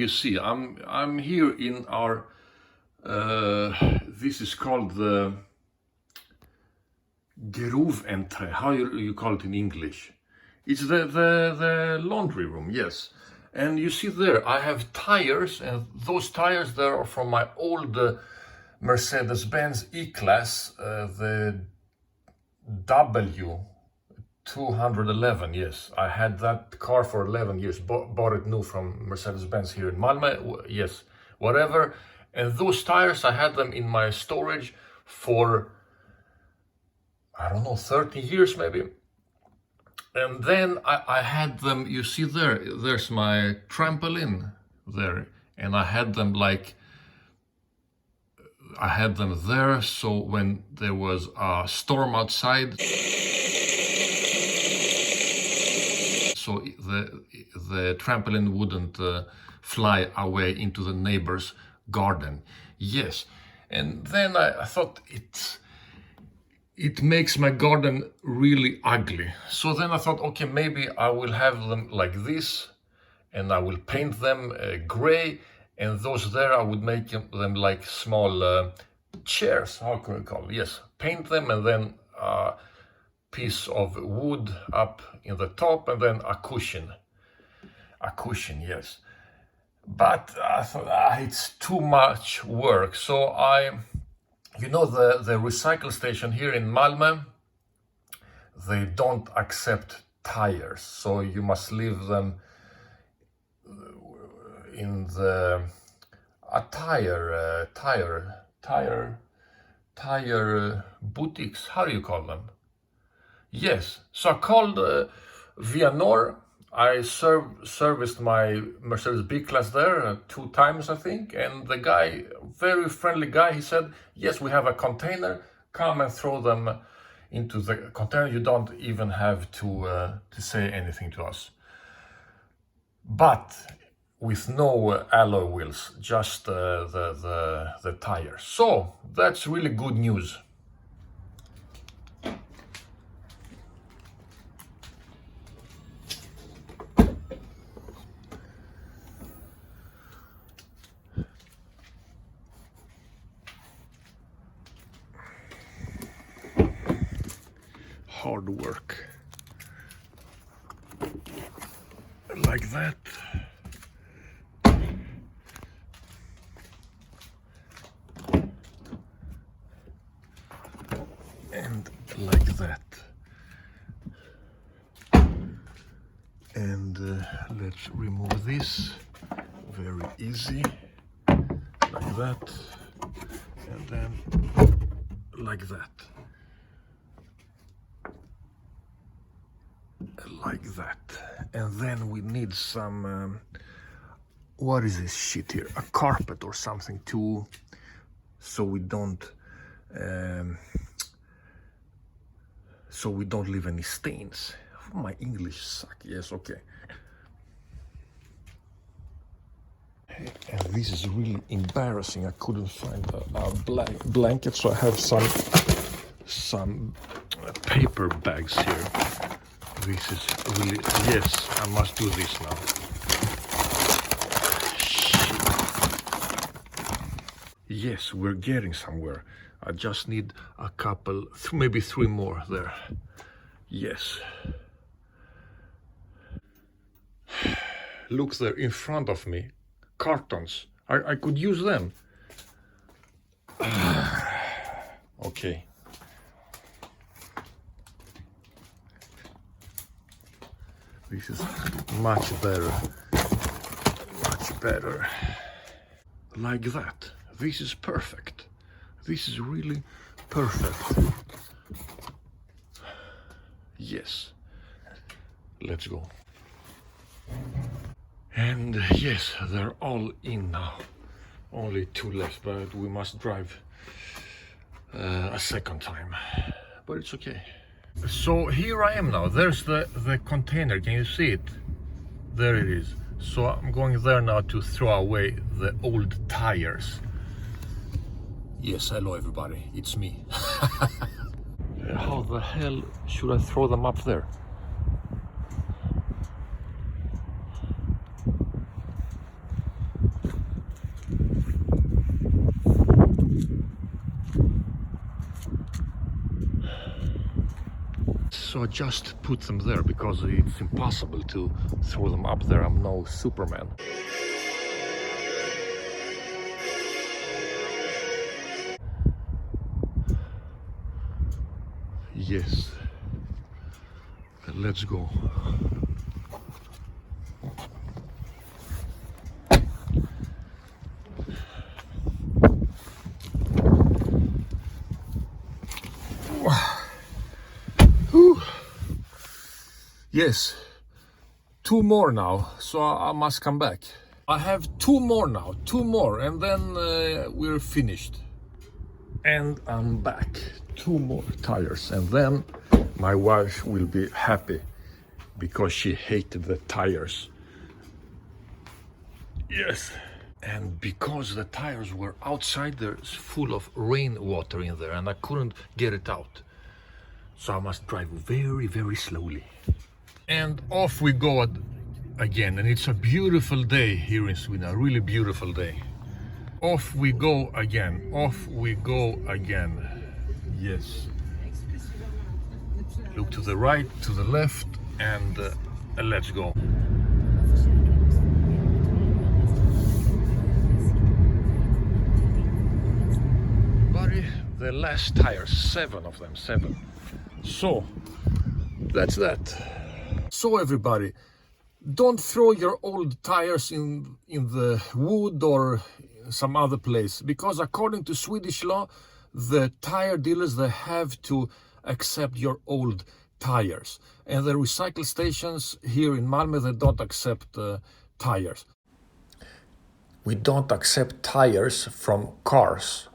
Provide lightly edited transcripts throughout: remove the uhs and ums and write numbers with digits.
you see, I'm here in our this is called the groventre. How you call it in English? It's the laundry room, yes. And you see there, I have tires, and those tires there are from my old Mercedes-Benz E-Class, the W211, yes. I had that car for 11 years, bought it new from Mercedes-Benz here in Malmö, yes, whatever. And those tires, I had them in my storage for, I don't know, 30 years maybe. And then I had them, you see there's my trampoline there. And I had them there, so when there was a storm outside, so the trampoline wouldn't fly away into the neighbor's garden. Yes. And then I thought it makes my garden really ugly. So then I thought, okay, maybe I will have them like this, and I will paint them gray, and those there I would make them like small chairs, how can we call it? Yes, paint them, and then a piece of wood up in the top, and then a cushion, yes. But I thought, it's too much work, so you know, the recycle station here in Malmö, they don't accept tires, so you must leave them in the tire boutiques. How do you call them? Yes, so I called Vianor. I serviced my Mercedes B-Class there 2 times, I think, and the guy, very friendly guy, he said, yes, we have a container, come and throw them into the container. You don't even have to say anything to us. But with no alloy wheels, just the tires. So that's really good news. Hard work. Like that. And like that. And let's remove this. Very easy. Like that. And then like that. Like that. And then we need some what is this shit here, a carpet or something too, so we don't leave any stains. My English sucks. Yes, okay. And this is really embarrassing. I couldn't find a blanket, so I have some paper bags here. This is really, yes, I must do this now. Shit. Yes, we're getting somewhere. I just need a couple, maybe 3 more there. Yes. Look there in front of me, cartons. I could use them. Okay. This is much better. Much better. Like that. This is perfect. This is really perfect. Yes. Let's go. And yes, they're all in now. Only 2 left, but we must drive a second time. But it's okay. So here I am now. There's the container. Can you see it? There it is. So I'm going there now to throw away the old tires. Yes, hello everybody. It's me. How the hell should I throw them up there? So I just put them there because it's impossible to throw them up there. I'm no Superman. Yes. Let's go. Yes, 2 more now, so I must come back. I have 2 more now, 2 more, and then we're finished. And I'm back, 2 more tires, and then my wife will be happy because she hated the tires. Yes. And because the tires were outside, there's full of rainwater in there, and I couldn't get it out. So I must drive very, very slowly. And off we go again, and it's a beautiful day here in Sweden, a really beautiful day. Off we go again, off we go again. Yes. Look to the right, to the left, and let's go. Buddy, the last tires, 7 of them, 7. So, that's that. So everybody, don't throw your old tires in the wood or some other place, because according to Swedish law, the tire dealers, they have to accept your old tires. And the recycle stations here in Malmö, they don't accept tires. We don't accept tires from cars.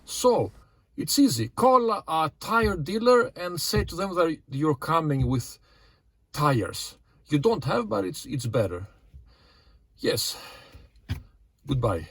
So, it's easy. Call a tire dealer and say to them that you're coming with tires. You don't have, but it's better. Yes. Goodbye.